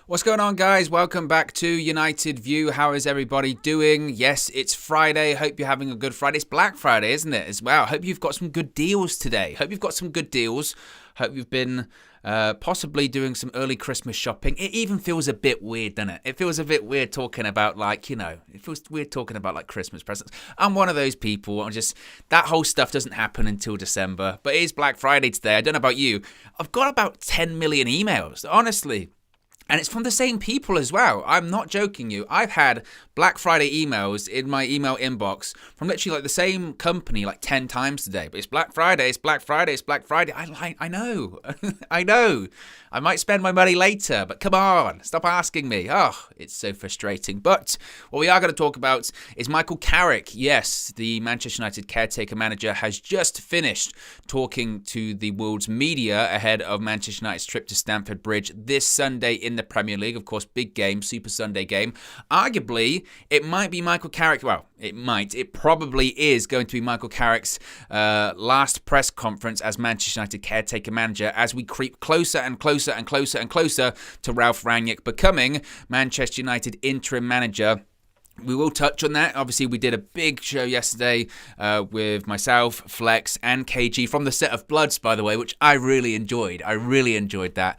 What's going on, guys? Welcome back to United View. How is everybody doing? Yes, it's Friday. Hope you're having a good Friday. It's Black Friday, isn't it, as well? Hope you've got some good deals today. Hope you've got some good deals. Hope you've been possibly doing some early Christmas shopping. It even feels a bit weird, doesn't it? It feels a bit weird talking about, it feels weird talking about, Christmas presents. I'm one of those people. That whole stuff doesn't happen until December. But it is Black Friday today. I don't know about you. I've got about 10 million emails, honestly. And it's from the same people as well. I'm not joking you. I've had Black Friday emails in my email inbox from literally the same company 10 times today. But it's Black Friday, it's Black Friday, it's Black Friday. I know. I know. I might spend my money later, but come on, stop asking me. Oh, it's so frustrating. But what we are going to talk about is Michael Carrick. Yes, the Manchester United caretaker manager has just finished talking to the world's media ahead of Manchester United's trip to Stamford Bridge this Sunday in the Premier League. Of course, big game, Super Sunday game. Arguably, it might be Michael Carrick. Well, it probably is going to be Michael Carrick's last press conference as Manchester United caretaker manager as we creep closer and closer and closer and closer to Ralph Rangnick becoming Manchester United interim manager. We will touch on that. Obviously, we did a big show yesterday with myself, Flex, and KG from the set of Bloods, by the way, which I really enjoyed. I really enjoyed that.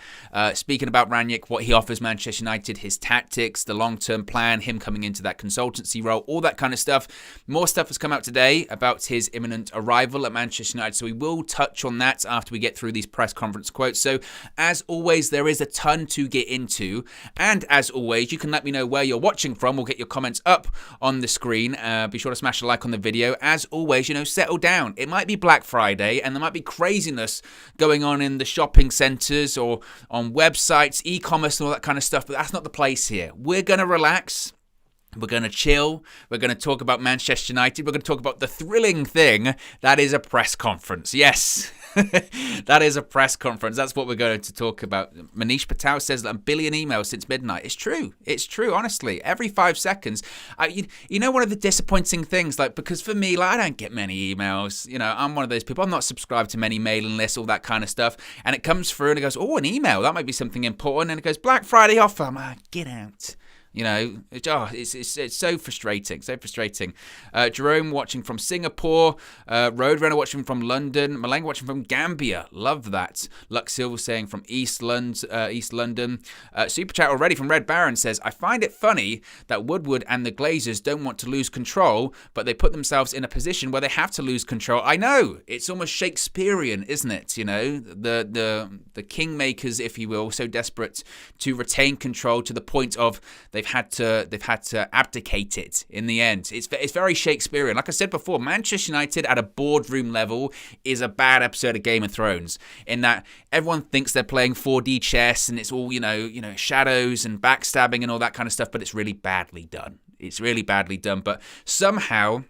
Speaking about Rangnick, what he offers Manchester United, his tactics, the long-term plan, him coming into that consultancy role, all that kind of stuff. More stuff has come out today about his imminent arrival at Manchester United, so we will touch on that after we get through these press conference quotes. So, as always, there is a ton to get into, and as always, you can let me know where you're watching from. We'll get your comments up on the screen. Be sure to smash a like on the video. As always, settle down. It might be Black Friday and there might be craziness going on in the shopping centres or on websites, e-commerce and all that kind of stuff, but that's not the place here. We're going to relax. We're going to chill. We're going to talk about Manchester United. We're going to talk about the thrilling thing that is a press conference. Yes, that is a press conference. That's what we're going to talk about. Manish Patel says that 1 billion emails since midnight. It's true. It's true, honestly. Every 5 seconds. One of the disappointing things, because for me, I don't get many emails. I'm one of those people. I'm not subscribed to many mailing lists, all that kind of stuff. And it comes through and it goes, oh, an email. That might be something important. And it goes, Black Friday offer. I'm like, get out. It's so frustrating, Jerome watching from Singapore, Roadrunner watching from London, Malang watching from Gambia, love that. Lux Silver saying from East London. Super Chat already from Red Baron says, I find it funny that Woodward and the Glazers don't want to lose control, but they put themselves in a position where they have to lose control. I know, it's almost Shakespearean, isn't it? The kingmakers, if you will, so desperate to retain control to the point of they've had to abdicate it in the end. It's very Shakespearean. Like I said before, Manchester United at a boardroom level is a bad episode of Game of Thrones in that everyone thinks they're playing 4D chess and it's all shadows and backstabbing and all that kind of stuff, but it's really badly done. It's really badly done, but somehow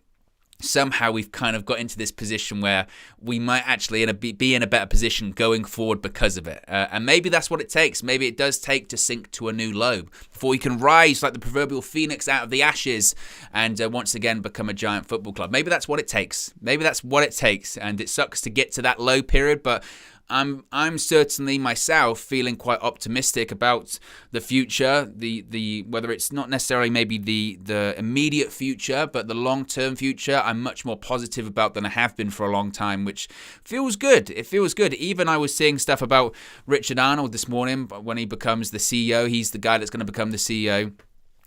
we've kind of got into this position where we might actually be in a better position going forward because of it. And maybe that's what it takes. Maybe it does take to sink to a new low before you can rise like the proverbial phoenix out of the ashes and once again become a giant football club. Maybe that's what it takes. And it sucks to get to that low period, but I'm certainly myself feeling quite optimistic about the future, the whether it's not necessarily maybe the immediate future, but the long-term future. I'm much more positive about than I have been for a long time, which feels good. It feels good. Even I was seeing stuff about Richard Arnold this morning when he becomes the CEO. He's the guy that's going to become the CEO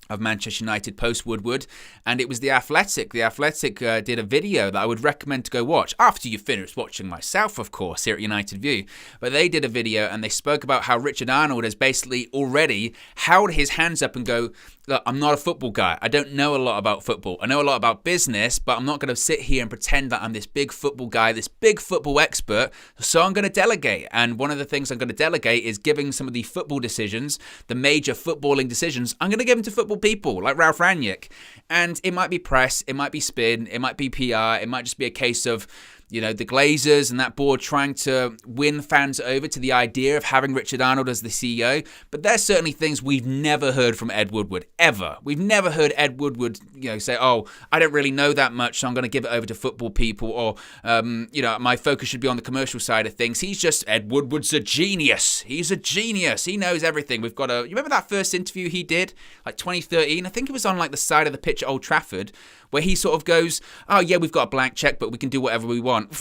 of Manchester United post Woodward, and it was The Athletic. The Athletic did a video that I would recommend to go watch after you finish watching myself, of course, here at United View. But they did a video and they spoke about how Richard Arnold has basically already held his hands up and go, look, I'm not a football guy. I don't know a lot about football. I know a lot about business, but I'm not going to sit here and pretend that I'm this big football guy, this big football expert. So I'm going to delegate. And one of the things I'm going to delegate is giving some of the football decisions, the major footballing decisions, I'm going to give them to football people like Ralph Rangnick. And it might be press, it might be spin, it might be PR, it might just be a case of the Glazers and that board trying to win fans over to the idea of having Richard Arnold as the CEO. But there's certainly things we've never heard from Ed Woodward, ever. We've never heard Ed Woodward, say, oh, I don't really know that much, so I'm going to give it over to football people, or, my focus should be on the commercial side of things. Ed Woodward's a genius. He's a genius. He knows everything. You remember that first interview he did, like 2013? I think it was on like the side of the pitch at Old Trafford, where he sort of goes, oh yeah, we've got a blank check, but we can do whatever we want.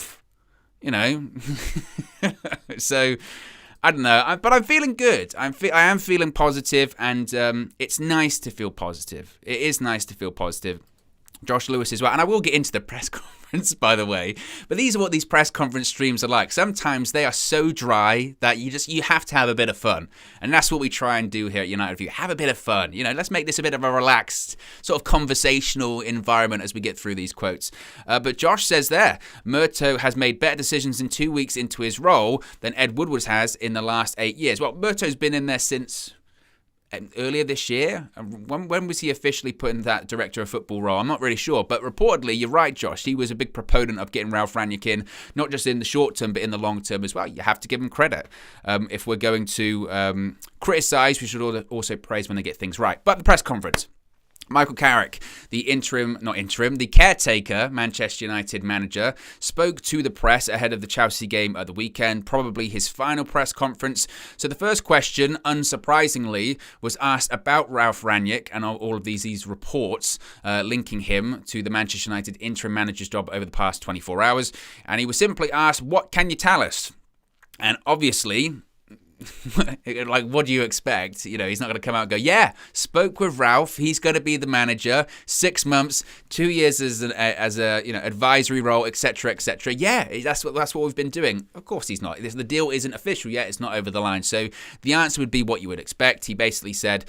So I don't know, but I'm feeling good. I am feeling positive, and it's nice to feel positive. It is nice to feel positive. Josh Lewis as well. And I will get into the press conference, by the way. But these are what these press conference streams are like. Sometimes they are so dry that you have to have a bit of fun. And that's what we try and do here at United View. Have a bit of fun. Let's make this a bit of a relaxed, sort of conversational environment as we get through these quotes. But Josh says there, Murto has made better decisions in 2 weeks into his role than Ed Woodward has in the last 8 years. Well, Murto's been in there since earlier this year. When was he officially put in that director of football role? I'm not really sure, but reportedly, you're right, Josh, he was a big proponent of getting Ralph Rangnick in, not just in the short term, but in the long term as well. You have to give him credit. If we're going to criticise, we should also praise when they get things right. But the press conference. Michael Carrick, the caretaker Manchester United manager, spoke to the press ahead of the Chelsea game at the weekend, probably his final press conference. So the first question, unsurprisingly, was asked about Ralph Rangnick and all of these reports linking him to the Manchester United interim manager's job over the past 24 hours. And he was simply asked, what can you tell us? And obviously, like, what do you expect? He's not going to come out and go, yeah, spoke with Ralph. He's going to be the manager. 6 months, 2 years as a advisory role, etc., etc. Yeah, that's what we've been doing. Of course, he's not. The deal isn't official yet. It's not over the line. So the answer would be what you would expect. He basically said,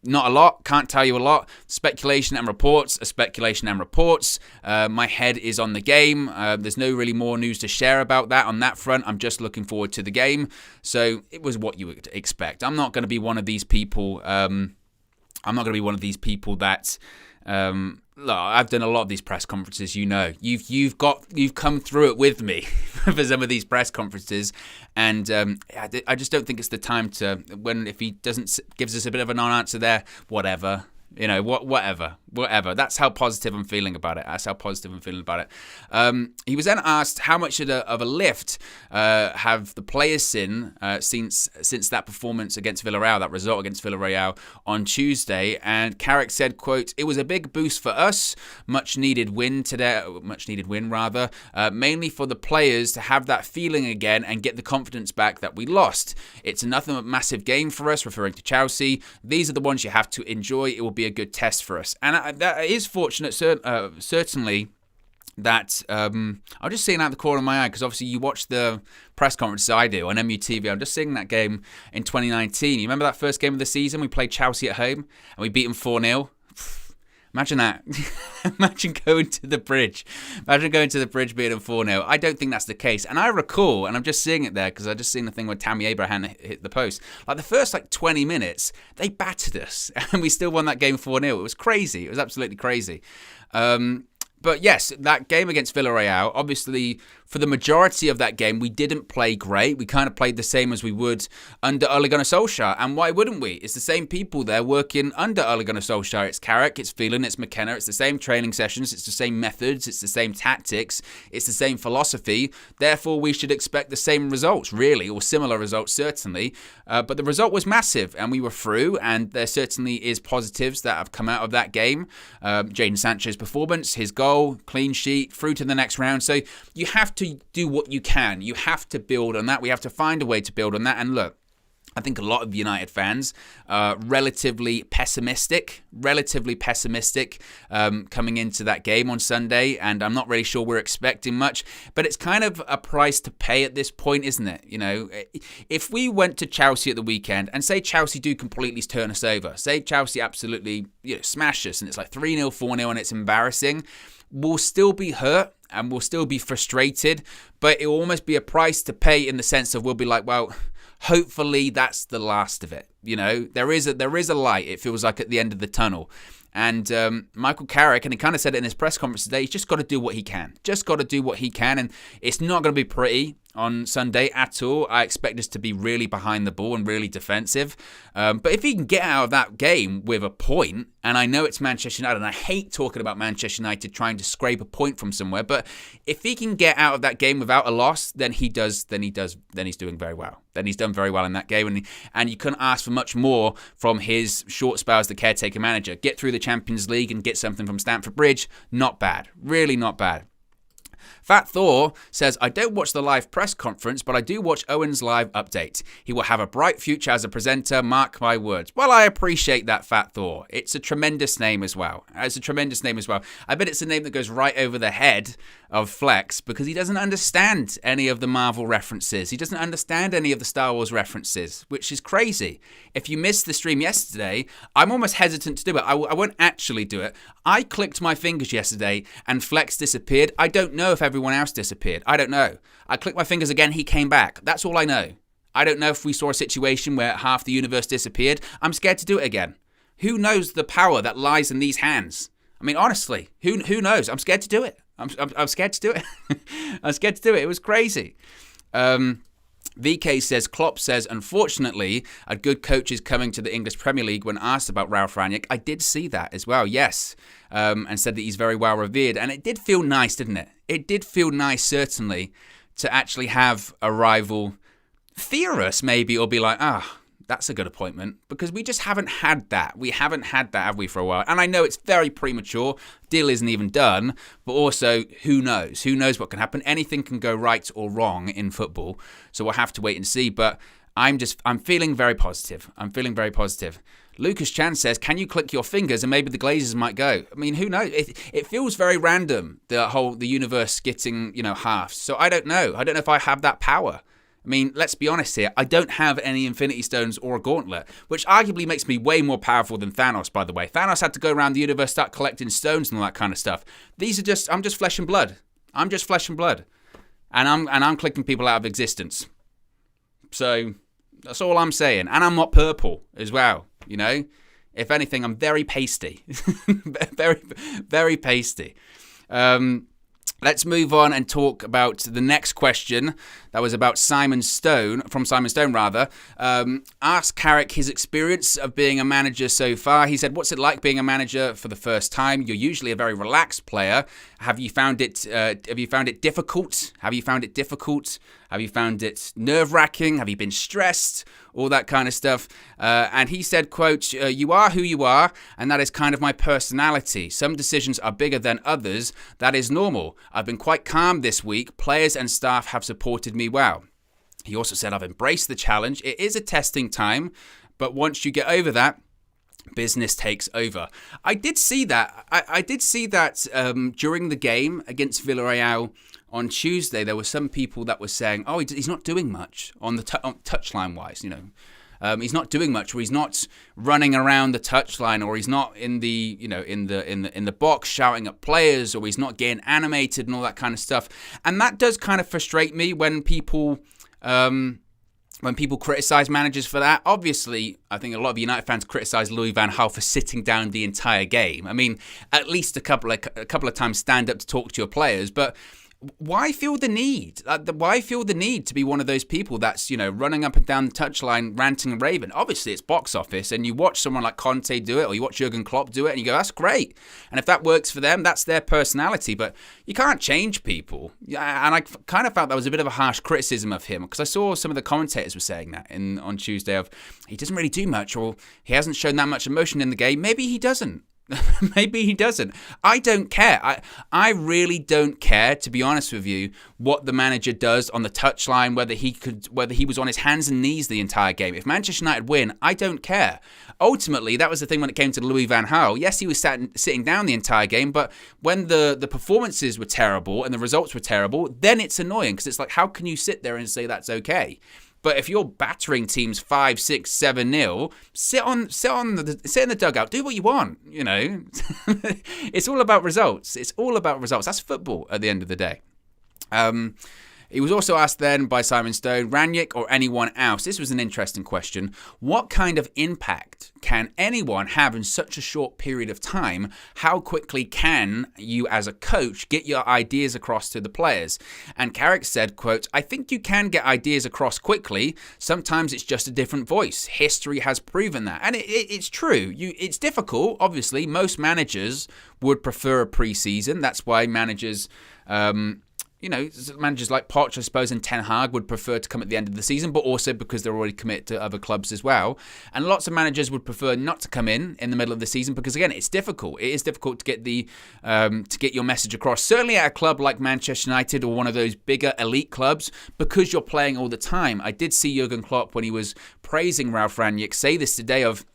not a lot, can't tell you a lot. Speculation and reports are speculation and reports. My head is on the game. There's no really more news to share about that on that front. I'm just looking forward to the game. So it was what you would expect. I'm not going to be one of these people. That. Look, I've done a lot of these press conferences. You've come through it with me for some of these press conferences, and I just don't think it's the time to. If he gives us a bit of a non-answer there, whatever. Whatever. That's how positive I'm feeling about it. He was then asked how much of a lift have the players seen since that performance against Villarreal, that result against Villarreal on Tuesday. And Carrick said, quote, "It was a big boost for us, much needed win, mainly for the players to have that feeling again and get the confidence back that we lost. It's another massive game for us," referring to Chelsea. "These are the ones you have to enjoy. It will be a good test for us." And that is fortunate, certainly, that I'm just seeing out the corner of my eye, because obviously you watch the press conferences I do on MUTV. I'm just seeing that game in 2019. You remember that first game of the season? We played Chelsea at home and we beat them 4-0. Imagine that. Imagine going to the bridge being a 4-0. I don't think that's the case. And I recall, and I'm just seeing it there because I just seen the thing where Tammy Abraham hit the post. Like the first 20 minutes, they battered us and we still won that game 4-0. It was crazy. It was absolutely crazy. But yes, that game against Villarreal, obviously, for the majority of that game, we didn't play great. We kind of played the same as we would under Ole Gunnar Solskjaer. And why wouldn't we? It's the same people there working under Ole Gunnar Solskjaer. It's Carrick, it's Phelan, it's McKenna. It's the same training sessions. It's the same methods. It's the same tactics. It's the same philosophy. Therefore, we should expect the same results, really, or similar results, certainly. But the result was massive, and we were through. And there certainly is positives that have come out of that game. Jadon Sancho's performance, his goal, clean sheet, through to the next round. So you have to do what you can. You have to build on that. We have to find a way to build on that. And look, I think a lot of United fans are relatively pessimistic coming into that game on Sunday, and I'm not really sure we're expecting much, but it's kind of a price to pay at this point, isn't it? If we went to Chelsea at the weekend and say Chelsea do completely turn us over, say Chelsea absolutely smash us and it's like 3-0, 4-0 and it's embarrassing, we'll still be hurt and we'll still be frustrated, but it will almost be a price to pay in the sense of we'll be like, well, hopefully that's the last of it. There is a light, it feels like, at the end of the tunnel. And Michael Carrick, and he kind of said it in his press conference today, he's just got to do what he can. Just got to do what he can. And it's not going to be pretty on Sunday at all. I expect us to be really behind the ball and really defensive. But if he can get out of that game with a point, and I know it's Manchester United, and I hate talking about Manchester United trying to scrape a point from somewhere, but if he can get out of that game without a loss, then he's doing very well. Then he's done very well in that game, and you couldn't ask for much more from his short spell as the caretaker manager. Get through the Champions League and get something from Stamford Bridge, not bad. Really not bad. Fat Thor says, I don't watch the live press conference, but I do watch Owen's live update. He will have a bright future as a presenter, mark my words. Well, I appreciate that, Fat Thor. It's a tremendous name as well. I bet it's a name that goes right over the head of Flex because he doesn't understand any of the Marvel references. He doesn't understand any of the Star Wars references, which is crazy. If you missed the stream yesterday, I'm almost hesitant to do it. I won't actually do it. I clicked my fingers yesterday and Flex disappeared. I don't know if everyone else disappeared. I don't know. I clicked my fingers again, he came back. That's all I know. I don't know if we saw a situation where half the universe disappeared. I'm scared to do it again. Who knows the power that lies in these hands? I mean, honestly, who knows? I'm scared to do it. I'm scared to do it. I'm scared to do it. It was crazy. VK says, Klopp says, unfortunately, a good coach is coming to the English Premier League when asked about Ralph Rangnick. I did see that as well, yes, and said that he's very well revered. And it did feel nice, didn't it? It did feel nice, certainly, to actually have a rival fear us, maybe, or be like, that's a good appointment, because we just haven't had that. We haven't had that, have we, for a while? And I know it's very premature. Deal isn't even done, but also, who knows? Who knows what can happen? Anything can go right or wrong in football, so we'll have to wait and see. But I'm feeling very positive. I'm feeling very positive. Lucas Chan says, can you click your fingers and maybe the Glazers might go? I mean, who knows? It feels very random, the universe getting, halves. So I don't know. I don't know if I have that power. I mean, let's be honest here. I don't have any Infinity Stones or a Gauntlet, which arguably makes me way more powerful than Thanos, by the way. Thanos had to go around the universe, start collecting stones and all that kind of stuff. I'm just flesh and blood. I'm just flesh and blood. And I'm clicking people out of existence. So that's all I'm saying. And I'm not purple as well, If anything, I'm very pasty. very, very pasty. Let's move on and talk about the next question. That was about Simon Stone, asked Carrick his experience of being a manager so far. He said, what's it like being a manager for the first time? You're usually a very relaxed player. Have you found it difficult? Have you found it nerve-wracking? Have you been stressed? All that kind of stuff. And he said, quote, you are who you are, and that is kind of my personality. Some decisions are bigger than others. That is normal. I've been quite calm this week. Players and staff have supported me well. He also said, I've embraced the challenge. It is a testing time, but once you get over that, business takes over. I did see that. I did see that during the game against Villarreal on Tuesday. There were some people that were saying, "Oh, he's not doing much on the touchline wise." He's not doing much, or he's not running around the touchline, or he's not in the in the box shouting at players, or he's not getting animated and all that kind of stuff. And that does kind of frustrate me when people criticise managers for that. Obviously, I think a lot of United fans criticise Louis van Gaal for sitting down the entire game. I mean, at least a couple of times stand up to talk to your players, but why feel the need? Why feel the need to be one of those people that's, running up and down the touchline, ranting and raving? Obviously, it's box office, and you watch someone like Conte do it, or you watch Jurgen Klopp do it, and you go, that's great. And if that works for them, that's their personality. But you can't change people. And I kind of felt that was a bit of a harsh criticism of him, because I saw some of the commentators were saying that on Tuesday of, he doesn't really do much, or he hasn't shown that much emotion in the game. Maybe he doesn't. Maybe he doesn't. I don't care. I really don't care, to be honest with you, what the manager does on the touchline, whether he was on his hands and knees the entire game. If Manchester United win, I don't care. Ultimately, that was the thing when it came to Louis van Gaal. Yes, he was sitting down the entire game, but when the performances were terrible and the results were terrible, then it's annoying, because it's like, how can you sit there and say that's okay? But if you're battering teams 5, 6, 7-0, sit in the dugout, do what you want. It's all about results. It's all about results. That's football at the end of the day. He was also asked then by Simon Stone, Rangnick or anyone else. This was an interesting question. What kind of impact can anyone have in such a short period of time? How quickly can you as a coach get your ideas across to the players? And Carrick said, quote, I think you can get ideas across quickly. Sometimes it's just a different voice. History has proven that. And it's true. It's difficult. Obviously, most managers would prefer a pre-season. That's why managers... managers like Poch, I suppose, and Ten Hag would prefer to come at the end of the season, but also because they're already committed to other clubs as well. And lots of managers would prefer not to come in the middle of the season because, again, it's difficult. It is difficult to get your message across. Certainly at a club like Manchester United or one of those bigger elite clubs, because you're playing all the time. I did see Jurgen Klopp when he was praising Ralf Rangnick say this today of,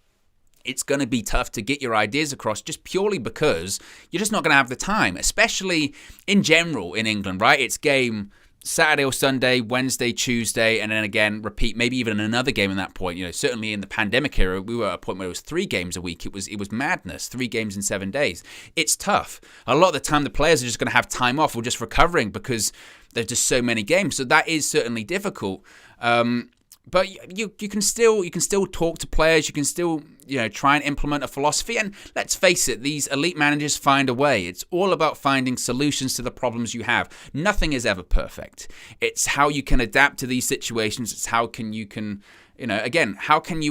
it's going to be tough to get your ideas across just purely because you're just not going to have the time, especially in general in England, right? It's game Saturday or Sunday, Wednesday, Tuesday, and then again, repeat, maybe even another game at that point. Certainly in the pandemic era, we were at a point where it was 3 games a week. It was madness, 3 games in 7 days. It's tough. A lot of the time, the players are just going to have time off or just recovering because there's just so many games. So that is certainly difficult. But you can still talk to players. You can still try and implement a philosophy. And let's face it, these elite managers find a way. It's all about finding solutions to the problems you have. Nothing is ever perfect. It's how you can adapt to these situations. It's how can you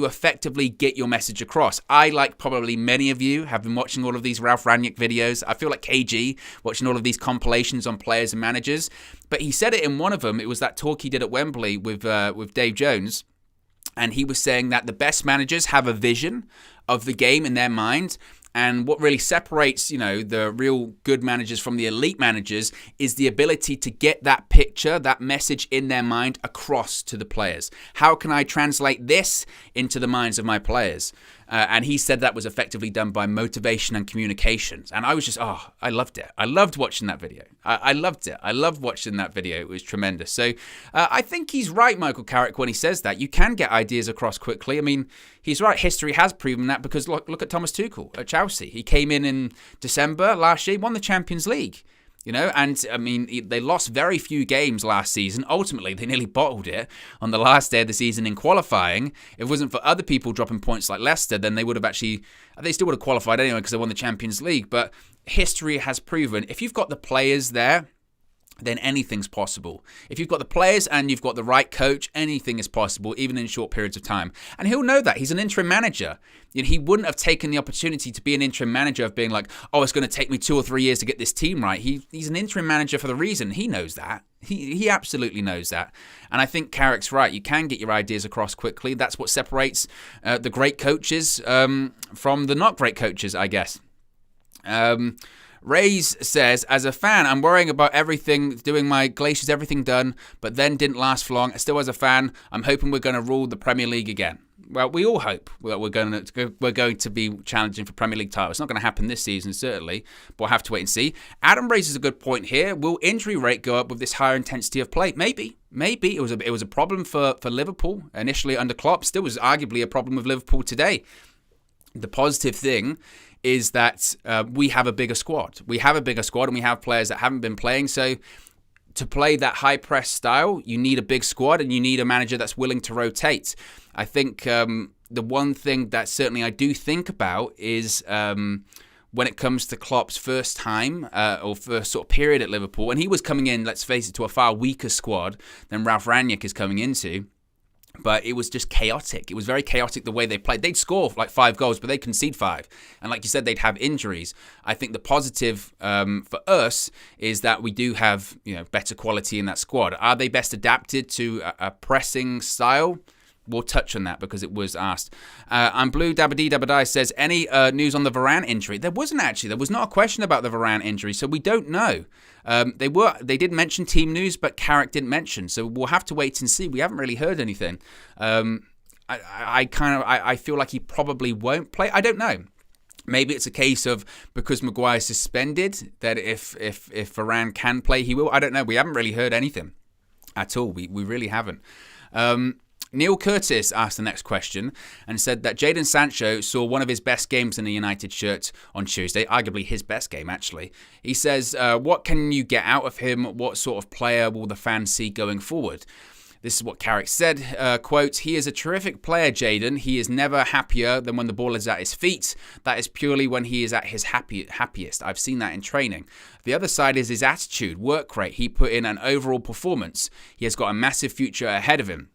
effectively get your message across? I, like probably many of you, have been watching all of these Ralf Rangnick videos. I feel like KG, watching all of these compilations on players and managers. But he said it in one of them. It was that talk he did at Wembley with Dave Jones. And he was saying that the best managers have a vision of the game in their mind. And what really separates, the real good managers from the elite managers is the ability to get that picture, that message in their mind across to the players. How can I translate this into the minds of my players? And he said that was effectively done by motivation and communications. And I was just, I loved it. I loved watching that video. I loved it. I loved watching that video. It was tremendous. So I think he's right, Michael Carrick, when he says that. You can get ideas across quickly. I mean, he's right. History has proven that because look at Thomas Tuchel at Chelsea. He came in December last year, won the Champions League. And I mean, they lost very few games last season. Ultimately, they nearly bottled it on the last day of the season in qualifying. If it wasn't for other people dropping points like Leicester, then they still would have qualified anyway because they won the Champions League. But history has proven if you've got the players there, then anything's possible. If you've got the players and you've got the right coach, anything is possible, even in short periods of time. And he'll know that. He's an interim manager. He wouldn't have taken the opportunity to be an interim manager of being like, it's going to take me 2 or 3 years to get this team right. He's an interim manager for the reason. He knows that. He absolutely knows that. And I think Carrick's right. You can get your ideas across quickly. That's what separates the great coaches from the not great coaches, I guess. Ray's says, as a fan, I'm worrying about everything, doing my Glaciers, everything done, but then didn't last for long. Still, as a fan, I'm hoping we're going to rule the Premier League again. Well, we all hope that we're going to be challenging for Premier League title. It's not going to happen this season, certainly, but we'll have to wait and see. Adam raises a good point here. Will injury rate go up with this higher intensity of play? Maybe. It was a problem for Liverpool initially under Klopp. Still was arguably a problem with Liverpool today. The positive thing is that we have a bigger squad. We have a bigger squad and we have players that haven't been playing. So to play that high press style, you need a big squad and you need a manager that's willing to rotate. I think the one thing that certainly I do think about is when it comes to Klopp's first time or first sort of period at Liverpool, and he was coming in, let's face it, to a far weaker squad than Ralf Rangnick is coming into. But it was just chaotic. It was very chaotic the way they played. They'd score like 5 goals, but they'd concede 5. And like you said, they'd have injuries. I think the positive for us is that we do have better quality in that squad. Are they best adapted to a pressing style? We'll touch on that because it was asked. And Blue Dabadee Dabadai says, any news on the Varane injury? There wasn't actually. There was not a question about the Varane injury, so we don't know. They did mention team news, but Carrick didn't mention, so we'll have to wait and see. We haven't really heard anything. I feel like he probably won't play. I don't know. Maybe it's a case of because Maguire's suspended that if Varane can play, he will. I don't know. We haven't really heard anything at all. We really haven't. Neil Curtis asked the next question and said that Jadon Sancho saw one of his best games in a United shirt on Tuesday, arguably his best game, actually. He says, what can you get out of him? What sort of player will the fans see going forward? This is what Carrick said, quote, he is a terrific player, Jadon. He is never happier than when the ball is at his feet. That is purely when he is at his happiest. I've seen that in training. The other side is his attitude, work rate. He put in an overall performance. He has got a massive future ahead of him.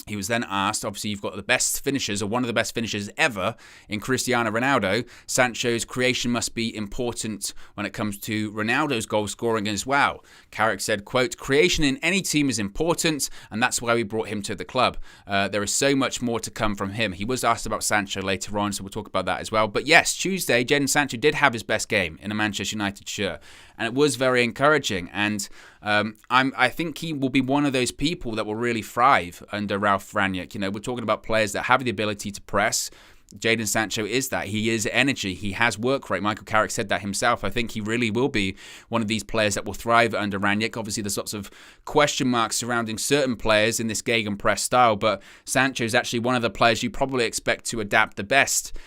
He was then asked, obviously you've got the best finishers, or one of the best finishers ever in Cristiano Ronaldo. Sancho's creation must be important when it comes to Ronaldo's goal scoring as well. Carrick said, quote, creation in any team is important, and that's why we brought him to the club. There is so much more to come from him. He was asked about Sancho later on, so we'll talk about that as well. But yes, Tuesday, Jadon Sancho did have his best game in a Manchester United shirt, and it was very encouraging. And I think he will be one of those people that will really thrive under Ralph Rangnick. You know, we're talking about players that have the ability to press. Jadon Sancho is that. He is energy. He has work rate. Michael Carrick said that himself. I think he really will be one of these players that will thrive under Rangnick. Obviously, there's lots of question marks surrounding certain players in this gegenpress style, but Sancho is actually one of the players you probably expect to adapt the best.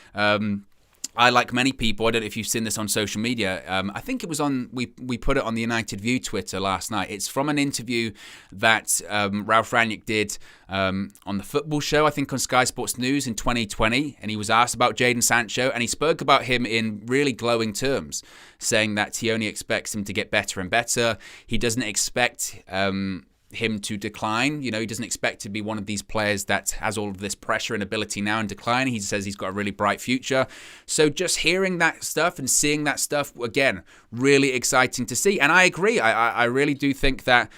I, like many people, I don't know if you've seen this on social media, I think it was on, we put it on the United View Twitter last night. It's from an interview that Ralph Rangnick did on the football show, I think on Sky Sports News in 2020, and he was asked about Jadon Sancho, and he spoke about him in really glowing terms, saying that he only expects him to get better and better. He doesn't expect him to decline. You know, he doesn't expect to be one of these players that has all of this pressure and ability now and decline. He says he's got a really bright future. So just hearing that stuff and seeing that stuff, again, really exciting to see. And I agree. I really do think that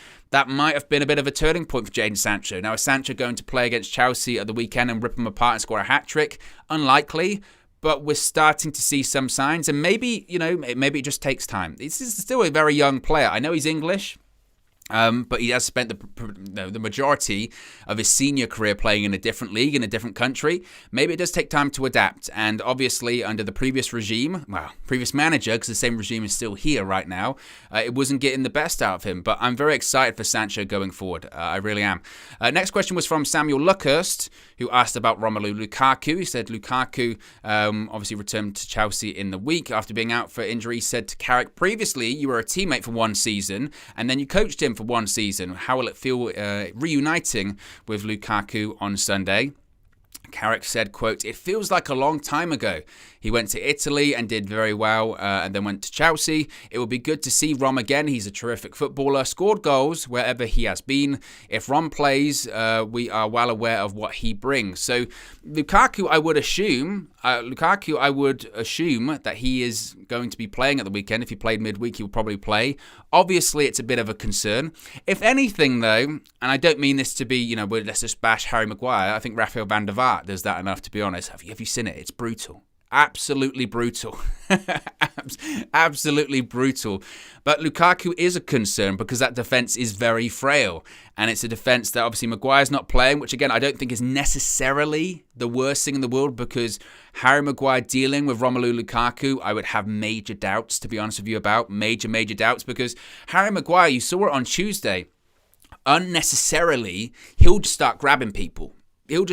might have been a bit of a turning point for Jadon Sancho. Now, is Sancho going to play against Chelsea at the weekend and rip them apart and score a hat-trick? Unlikely. But we're starting to see some signs. And maybe, you know, maybe it just takes time. This is still a very young player. I know he's English. But he has spent the majority of his senior career playing in a different league, in a different country. Maybe it does take time to adapt. And obviously, under the previous regime, previous manager, because the same regime is still here right now, it wasn't getting the best out of him. But I'm very excited for Sancho going forward. I really am. Next question was from Samuel Luckhurst, who asked about Romelu Lukaku. He said Lukaku obviously returned to Chelsea in the week after being out for injury. He said to Carrick, previously you were a teammate for one season, and then you coached him for one season. How will it feel reuniting with Lukaku on Sunday? Carrick said, quote, it feels like a long time ago. He went to Italy and did very well and then went to Chelsea. It will be good to see Rom again. He's a terrific footballer, scored goals wherever he has been. If Rom plays, we are well aware of what he brings. So Lukaku, I would assume that he is going to be playing at the weekend. If he played midweek, he will probably play. Obviously, it's a bit of a concern. If anything, though, and I don't mean this to be, you know, let's just bash Harry Maguire. I think Rafael van der Vaart does that enough, to be honest. Have you seen it? It's brutal. Absolutely brutal. Absolutely brutal. But Lukaku is a concern because that defence is very frail. And it's a defence that obviously Maguire's not playing, which again, I don't think is necessarily the worst thing in the world, because Harry Maguire dealing with Romelu Lukaku, I would have major doubts, to be honest with you, about major doubts, because Harry Maguire, you saw it on Tuesday, unnecessarily, he'll just start grabbing people. Or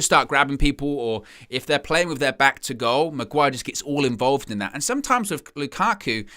if they're playing with their back to goal, Maguire just gets all involved in that. And sometimes with Lukaku,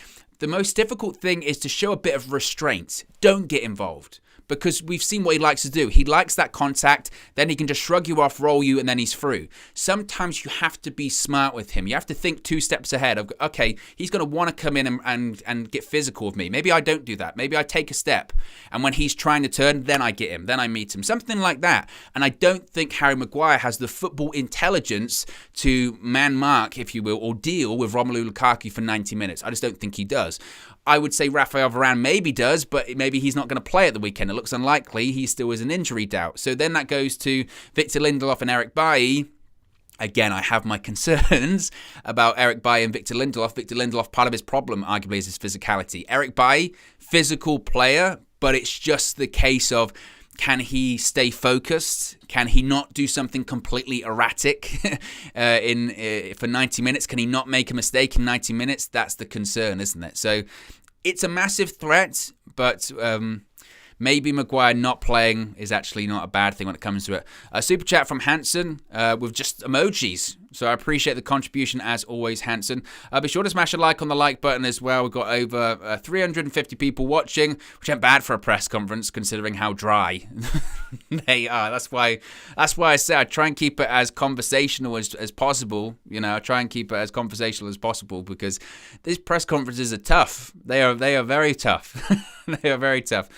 the most difficult thing is to show a bit of restraint. Don't get involved. Because we've seen what he likes to do. He likes that contact, then he can just shrug you off, roll you, and then he's through. Sometimes you have to be smart with him. You have to think 2 steps ahead of, okay, he's going to want to come in and get physical with me. Maybe I don't do that. Maybe I take a step. And when he's trying to turn, then I get him. Then I meet him. Something like that. And I don't think Harry Maguire has the football intelligence to man mark, if you will, or deal with Romelu Lukaku for 90 minutes. I just don't think he does. I would say Rafael Varane maybe does, but maybe he's not going to play at the weekend. It looks unlikely. He still is an injury doubt. So then that goes to Victor Lindelof and Eric Bailly. Again, I have my concerns about Eric Bailly and Victor Lindelof. Victor Lindelof, part of his problem, arguably, is his physicality. Eric Bailly, physical player, but it's just the case of, can he stay focused? Can he not do something completely erratic for 90 minutes? Can he not make a mistake in 90 minutes? That's the concern, isn't it? So it's a massive threat, but maybe Maguire not playing is actually not a bad thing when it comes to it. A super chat from Hanson with just emojis. So I appreciate the contribution as always, Hanson. Be sure to smash a like on the like button as well. We've got over 350 people watching, which ain't bad for a press conference considering how dry they are. That's why I say I try and keep it as conversational as possible. I try and keep it as conversational as possible because these press conferences are tough. They are very tough. They are very tough.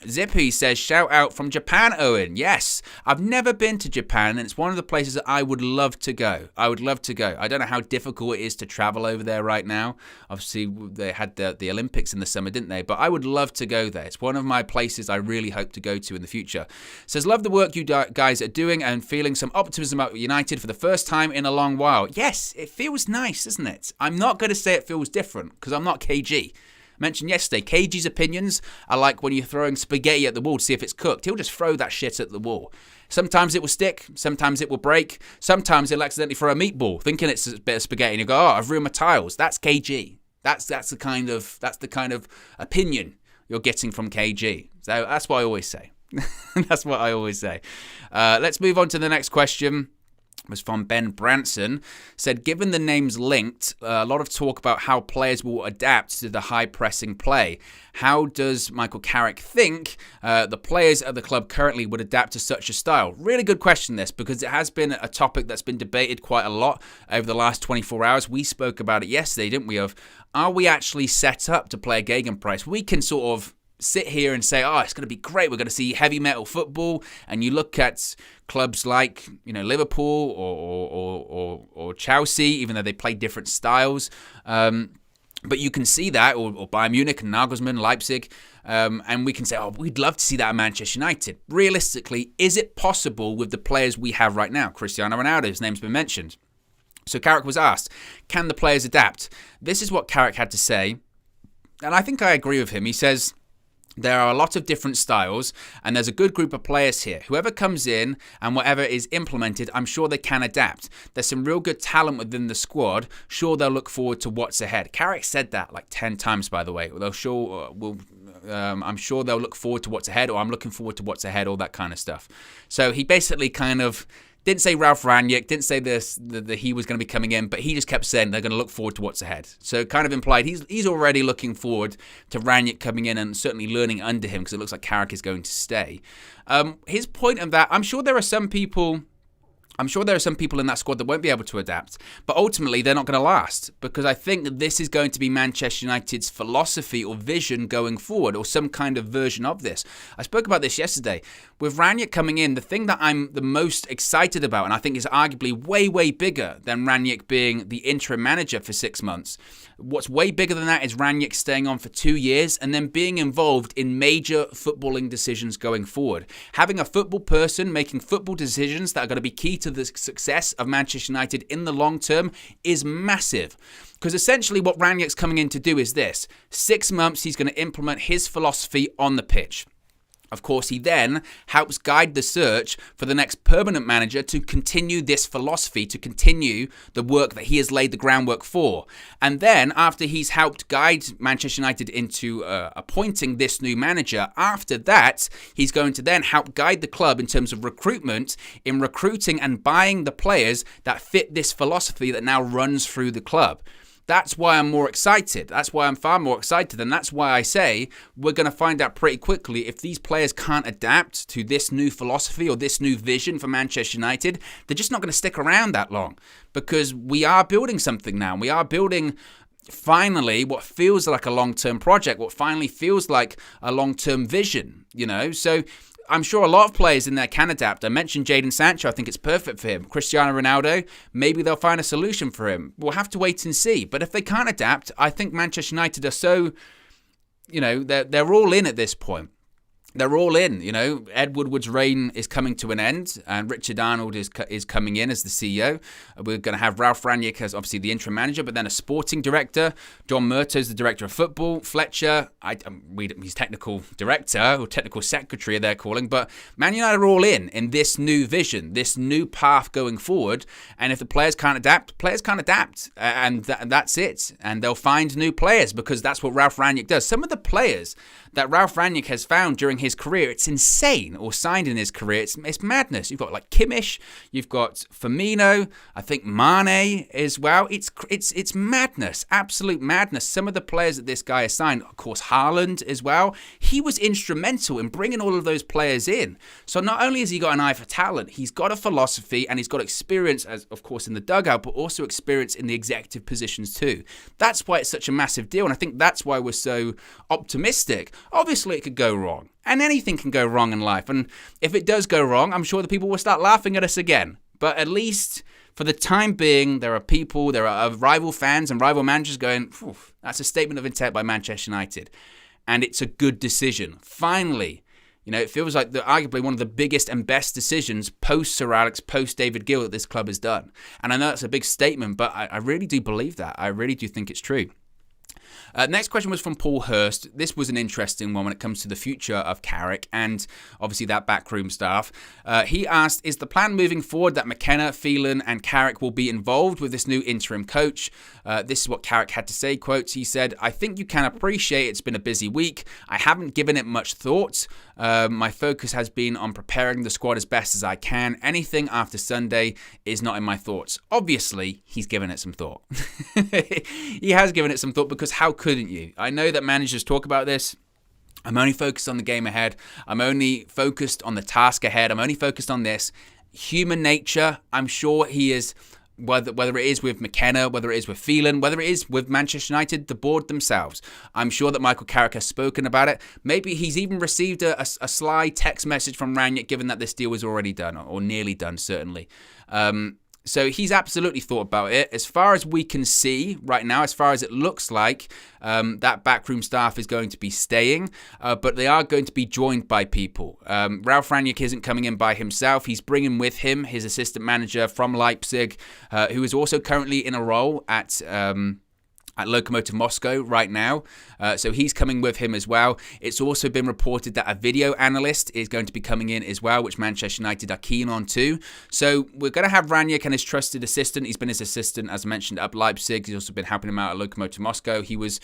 Zippy says, shout out from Japan, Owen. Yes, I've never been to Japan, and it's one of the places that I would love to go. I don't know how difficult it is to travel over there right now. Obviously, they had the Olympics in the summer, didn't they? But I would love to go there. It's one of my places I really hope to go to in the future. Says, love the work you guys are doing and feeling some optimism about United for the first time in a long while. Yes, it feels nice, doesn't it? I'm not going to say it feels different because I'm not KG. Mentioned yesterday, KG's opinions are like when you're throwing spaghetti at the wall to see if it's cooked. He'll just throw that shit at the wall. Sometimes it will stick, sometimes it will break, sometimes he'll accidentally throw a meatball, thinking it's a bit of spaghetti, and you go, "Oh, I've ruined my tiles." That's KG. That's the kind of opinion you're getting from KG. So that's what I always say. That's what I always say. Let's move on to the next question. Was from Ben Branson. Said, given the names linked, a lot of talk about how players will adapt to the high-pressing play. How does Michael Carrick think the players at the club currently would adapt to such a style? Really good question, this, because it has been a topic that's been debated quite a lot over the last 24 hours. We spoke about it yesterday, didn't we, of are we actually set up to play a gegenpress? We can sort of sit here and say, oh, it's going to be great. We're going to see heavy metal football. And you look at clubs like, Liverpool or Chelsea, even though they play different styles. But you can see that, or Bayern Munich and Nagelsmann, Leipzig. And we can say, oh, we'd love to see that at Manchester United. Realistically, is it possible with the players we have right now? Cristiano Ronaldo, his name's been mentioned. So Carrick was asked, can the players adapt? This is what Carrick had to say. And I think I agree with him. He says, there are a lot of different styles, and there's a good group of players here. Whoever comes in and whatever is implemented, I'm sure they can adapt. There's some real good talent within the squad. Sure, they'll look forward to what's ahead. Carrick said that like 10 times, by the way. I'm sure they'll look forward to what's ahead, or I'm looking forward to what's ahead, all that kind of stuff. So he basically kind of didn't say Ralph Rangnick, didn't say that he was going to be coming in, but he just kept saying they're going to look forward to what's ahead. So kind of implied he's already looking forward to Rangnick coming in and certainly learning under him, because it looks like Carrick is going to stay. His point of that, I'm sure there are some people in that squad that won't be able to adapt, but ultimately they're not going to last, because I think that this is going to be Manchester United's philosophy or vision going forward, or some kind of version of this. I spoke about this yesterday. With Rangnick coming in, the thing that I'm the most excited about, and I think is arguably way, way bigger than Rangnick being the interim manager for 6 months, what's way bigger than that is Rangnick staying on for 2 years and then being involved in major footballing decisions going forward. Having a football person making football decisions that are going to be key to the success of Manchester United in the long term is massive. Because essentially what Rangnick's coming in to do is this. 6 months, he's going to implement his philosophy on the pitch. Of course, he then helps guide the search for the next permanent manager to continue this philosophy, to continue the work that he has laid the groundwork for. And then, after he's helped guide Manchester United into appointing this new manager, after that, he's going to then help guide the club in terms of recruitment, in recruiting and buying the players that fit this philosophy that now runs through the club. That's why I'm more excited. That's why I'm far more excited. And that's why I say we're going to find out pretty quickly if these players can't adapt to this new philosophy or this new vision for Manchester United. They're just not going to stick around that long, because we are building something now. We are building finally what feels like a long-term project, what finally feels like a long-term vision, So I'm sure a lot of players in there can adapt. I mentioned Jadon Sancho. I think it's perfect for him. Cristiano Ronaldo, maybe they'll find a solution for him. We'll have to wait and see. But if they can't adapt, I think Manchester United are so, they're all in at this point. they're all in. Ed Woodward's reign is coming to an end, and Richard Arnold is coming in as the CEO. We're going to have Ralph Rangnick as obviously the interim manager, but then a sporting director. John Murtaugh's the director of football. Fletcher, he's technical director or technical secretary, they're calling. But Man United are all in this new vision, this new path going forward. And if the players can't adapt, and that's it. And they'll find new players because that's what Ralph Rangnick does. Some of the players that Ralph Rangnick has found during his career, it's insane, or signed in his career, it's madness. You've got like Kimmich, you've got Firmino, I think Mane as well. It's madness, absolute madness. Some of the players that this guy has signed, of course, Haaland as well. He was instrumental in bringing all of those players in. So not only has he got an eye for talent, he's got a philosophy and he's got experience, as of course in the dugout, but also experience in the executive positions too. That's why it's such a massive deal, and I think that's why we're so optimistic. Obviously, it could go wrong, and anything can go wrong in life. And if it does go wrong, I'm sure the people will start laughing at us again. But at least for the time being, there are rival fans and rival managers going, that's a statement of intent by Manchester United. And it's a good decision. Finally, it feels like arguably one of the biggest and best decisions post Sir Alex, post David Gill that this club has done. And I know that's a big statement, but I really do believe that. I really do think it's true. Next question was from Paul Hurst. This was an interesting one when it comes to the future of Carrick and obviously that backroom staff. He asked, is the plan moving forward that McKenna, Phelan and Carrick will be involved with this new interim coach? This is what Carrick had to say, quote, he said, I think you can appreciate it's been a busy week. I haven't given it much thought. My focus has been on preparing the squad as best as I can. Anything after Sunday is not in my thoughts. Obviously, he's given it some thought. He has given it some thought, because how couldn't you? I know that managers talk about this. I'm only focused on the game ahead. I'm only focused on the task ahead. I'm only focused on this. Human nature, I'm sure he is, whether it is with McKenna, whether it is with Phelan, whether it is with Manchester United, the board themselves. I'm sure that Michael Carrick has spoken about it. Maybe he's even received a sly text message from Rangnick, given that this deal was already done, or nearly done, certainly. So he's absolutely thought about it. As far as we can see right now, as far as it looks like, that backroom staff is going to be staying, but they are going to be joined by people. Ralph Rangnick isn't coming in by himself. He's bringing with him his assistant manager from Leipzig, who is also currently in a role at Lokomotiv Moscow right now. So he's coming with him as well. It's also been reported that a video analyst is going to be coming in as well, which Manchester United are keen on too. So we're going to have Rangnick and his trusted assistant. He's been his assistant, as I mentioned, up Leipzig. He's also been helping him out at Lokomotiv Moscow. He was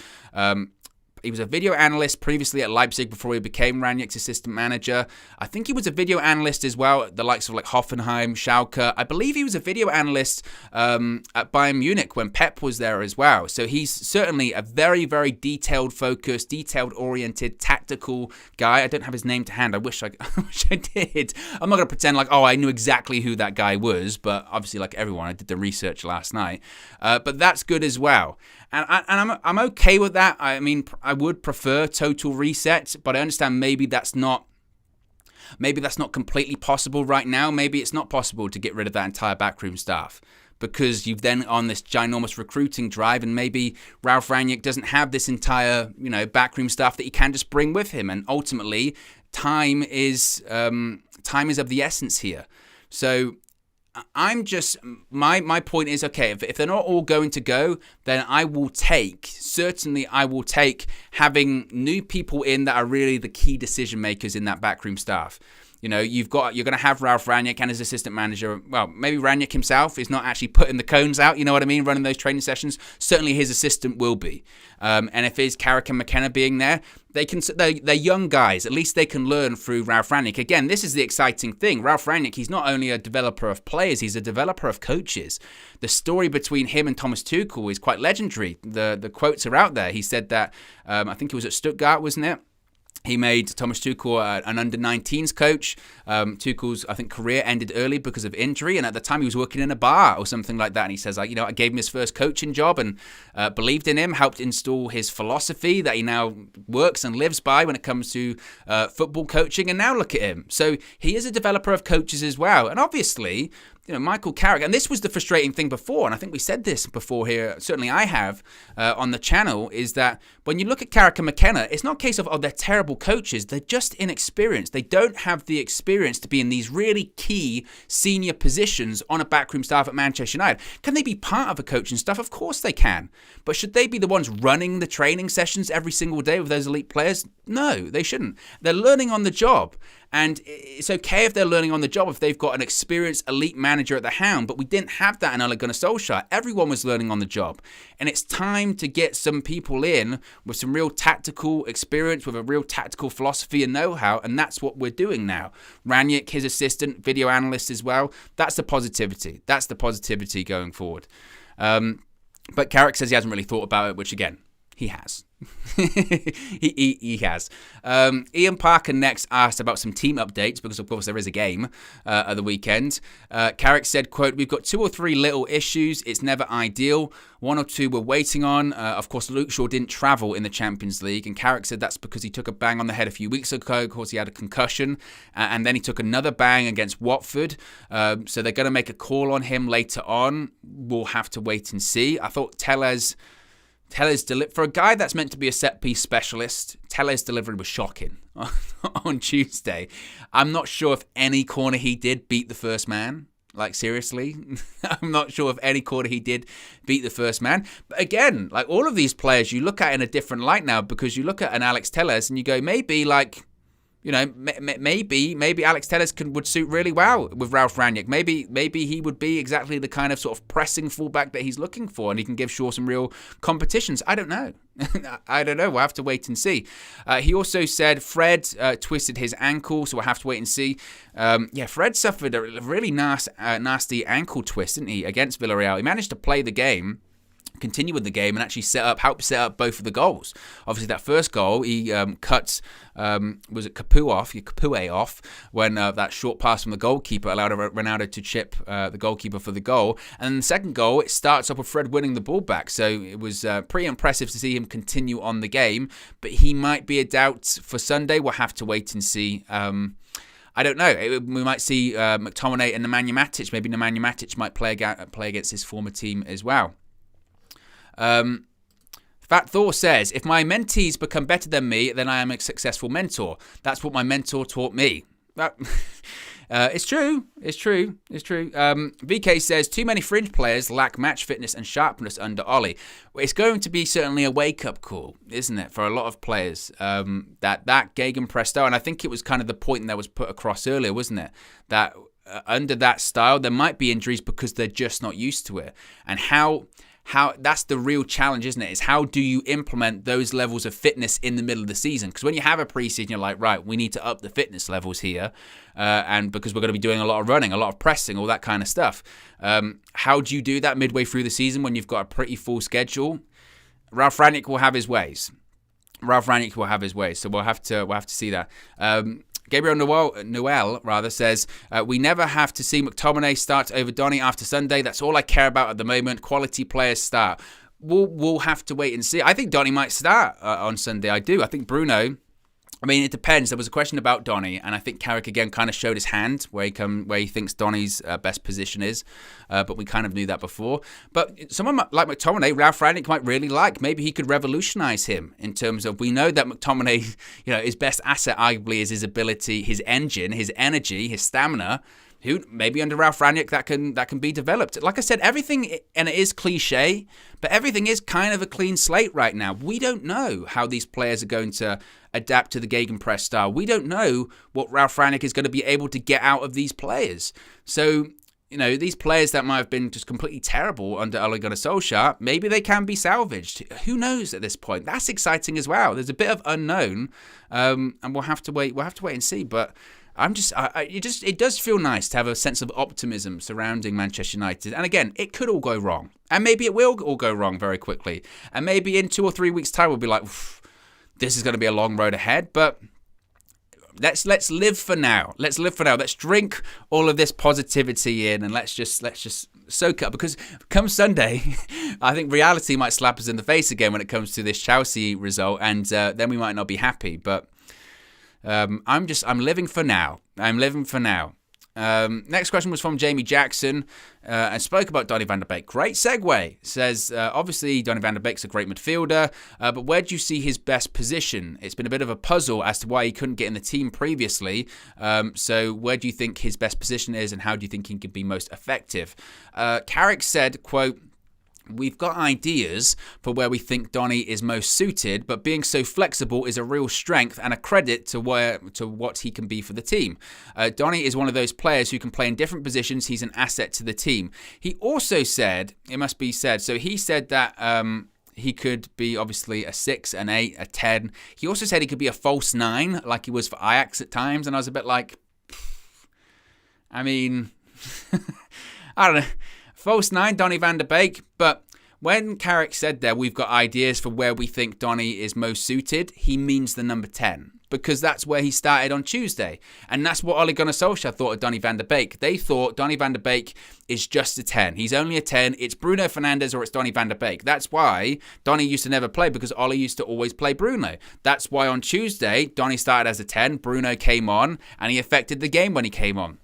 a video analyst previously at Leipzig before he became Rangnick's assistant manager. I think he was a video analyst as well at the likes of like Hoffenheim, Schalke. I believe he was a video analyst at Bayern Munich when Pep was there as well. So he's certainly a very, very detailed-focused, detailed-oriented, tactical guy. I don't have his name to hand. I wish I did. I'm not going to pretend like, I knew exactly who that guy was, but obviously, like everyone, I did the research last night. But that's good as well. And I'm okay with that. I mean, I would prefer total reset, but I understand maybe that's not completely possible right now. Maybe it's not possible to get rid of that entire backroom staff, because you've then on this ginormous recruiting drive, and maybe Ralph Rangnick doesn't have this entire, backroom staff that he can just bring with him. And ultimately, time is of the essence here. So I'm just, my point is, okay, if they're not all going to go, then I will take having new people in that are really the key decision makers in that backroom staff. You're going to have Ralph Rangnick and his assistant manager. Well, maybe Rangnick himself is not actually putting the cones out, you know what I mean, running those training sessions. Certainly his assistant will be. And if it's Carrick and McKenna being there, they're young guys. At least they can learn through Ralph Rangnick. Again, this is the exciting thing. Ralph Rangnick, he's not only a developer of players, he's a developer of coaches. The story between him and Thomas Tuchel is quite legendary. The quotes are out there. He said that, I think it was at Stuttgart, wasn't it? He made Thomas Tuchel an under-19s coach. Tuchel's, I think, career ended early because of injury, and at the time he was working in a bar or something like that. And he says, I gave him his first coaching job and believed in him, helped install his philosophy that he now works and lives by when it comes to football coaching. And now look at him. So he is a developer of coaches as well. And obviously, Michael Carrick, and this was the frustrating thing before, and I think we said this before here, certainly I have on the channel, is that when you look at Carrick and McKenna, it's not a case of, they're terrible coaches. They're just inexperienced. They don't have the experience to be in these really key senior positions on a backroom staff at Manchester United. Can they be part of a coaching staff? Of course they can. But should they be the ones running the training sessions every single day with those elite players? No, they shouldn't. They're learning on the job. And it's okay if they're learning on the job if they've got an experienced elite manager at the helm, but we didn't have that in Ole Gunnar Solskjaer. Everyone was learning on the job. And it's time to get some people in with some real tactical experience, with a real tactical philosophy and know-how, and that's what we're doing now. Rangnick, his assistant, video analyst as well. That's the positivity. That's the positivity going forward. But Carrick says he hasn't really thought about it, which again, he has. he has. Ian Parker next asked about some team updates because of course there is a game at the weekend. Carrick said, quote, "We've got 2 or 3 little issues. It's never ideal. 1 or 2 we're waiting on. Of course, Luke Shaw didn't travel in the Champions League, and Carrick said that's because he took a bang on the head a few weeks ago. Of course, he had a concussion, and then he took another bang against Watford. So they're going to make a call on him later on. We'll have to wait and see. I thought Tellez, for a guy that's meant to be a set-piece specialist, Tellez' delivery was shocking on Tuesday. I'm not sure if any corner he did beat the first man. Like, seriously? I'm not sure if any corner he did beat the first man. But again, like all of these players, you look at in a different light now because you look at an Alex Tellez and you go, maybe like, maybe Alex Tellez would suit really well with Ralph Rangnick. Maybe he would be exactly the kind of sort of pressing fullback that he's looking for, and he can give Shaw some real competitions. I don't know. I don't know. We'll have to wait and see. He also said Fred twisted his ankle, so we'll have to wait and see. Fred suffered a really nasty ankle twist, didn't he, against Villarreal. He managed to play the game, continue with the game, and actually help set up both of the goals. Obviously, that first goal, he cut, was it Capoue off, when that short pass from the goalkeeper allowed Ronaldo to chip the goalkeeper for the goal. And then the second goal, it starts off with Fred winning the ball back. So it was pretty impressive to see him continue on the game, but he might be a doubt for Sunday. We'll have to wait and see. I don't know. We might see McTominay and Nemanja Matic. Maybe Nemanja Matic might play against his former team as well. Fat Thor says, if my mentees become better than me, then I am a successful mentor. That's what my mentor taught me. It's true. VK says, too many fringe players lack match fitness and sharpness under Ollie. It's going to be certainly a wake-up call, isn't it, for a lot of players, that gegenpress style. And I think it was kind of the point that was put across earlier, wasn't it? That under that style, there might be injuries because they're just not used to it. And how that's the real challenge, isn't it? Is how do you implement those levels of fitness in the middle of the season? Because when you have a preseason, you're like, right, we need to up the fitness levels here, and because we're going to be doing a lot of running, a lot of pressing, all that kind of stuff. How do you do that midway through the season when you've got a pretty full schedule? Ralph Rangnick will have his ways. So we'll have to see that. Gabriel Noel says, we never have to see McTominay start over Donny after Sunday. That's all I care about at the moment. Quality players start. We'll have to wait and see. I think Donny might start on Sunday. I do. I think Bruno, I mean, it depends. There was a question about Donny, and I think Carrick again kind of showed his hand where he thinks Donny's best position is. But we kind of knew that before. But someone like McTominay, Ralph Rangnick might really like. Maybe he could revolutionise him in terms of, we know that McTominay, his best asset arguably is his ability, his engine, his energy, his stamina. Who maybe under Ralph Rangnick that can be developed. Like I said, everything, and it is cliche, but everything is kind of a clean slate right now. We don't know how these players are going to adapt to the gegenpress style. We don't know what Ralph Rangnick is going to be able to get out of these players. So, these players that might have been just completely terrible under Ole Gunnar Solskjaer, maybe they can be salvaged. Who knows at this point? That's exciting as well. There's a bit of unknown, and we'll have to wait and see. But it does feel nice to have a sense of optimism surrounding Manchester United. And again, it could all go wrong. And maybe it will all go wrong very quickly. And maybe in 2 or 3 weeks' time, we'll be like, this is going to be a long road ahead. But let's live for now. Let's drink all of this positivity in, and let's just soak up. Because come Sunday, I think reality might slap us in the face again when it comes to this Chelsea result. And then we might not be happy. But I'm living for now. Next question was from Jamie Jackson and spoke about Donny van de Beek. Great segue. Says, obviously, Donny van de Beek's a great midfielder, but where do you see his best position? It's been a bit of a puzzle as to why he couldn't get in the team previously. So where do you think his best position is, and how do you think he could be most effective? Carrick said, quote, "We've got ideas for where we think Donny is most suited, but being so flexible is a real strength and a credit to what he can be for the team. Donny is one of those players who can play in different positions. He's an asset to the team." He also said, it must be said, so he said that he could be obviously a 6, an 8, a 10. He also said he could be a false 9, like he was for Ajax at times, and I was a bit like, I mean, I don't know. False 9, Donny van de Beek. But when Carrick said there, we've got ideas for where we think Donny is most suited, he means the number 10. Because that's where he started on Tuesday. And that's what Ole Gunnar Solskjaer thought of Donny van de Beek. They thought Donny van de Beek is just a 10. He's only a 10. It's Bruno Fernandes or it's Donny van de Beek. That's why Donny used to never play, because Ole used to always play Bruno. That's why on Tuesday, Donny started as a 10. Bruno came on and he affected the game when he came on.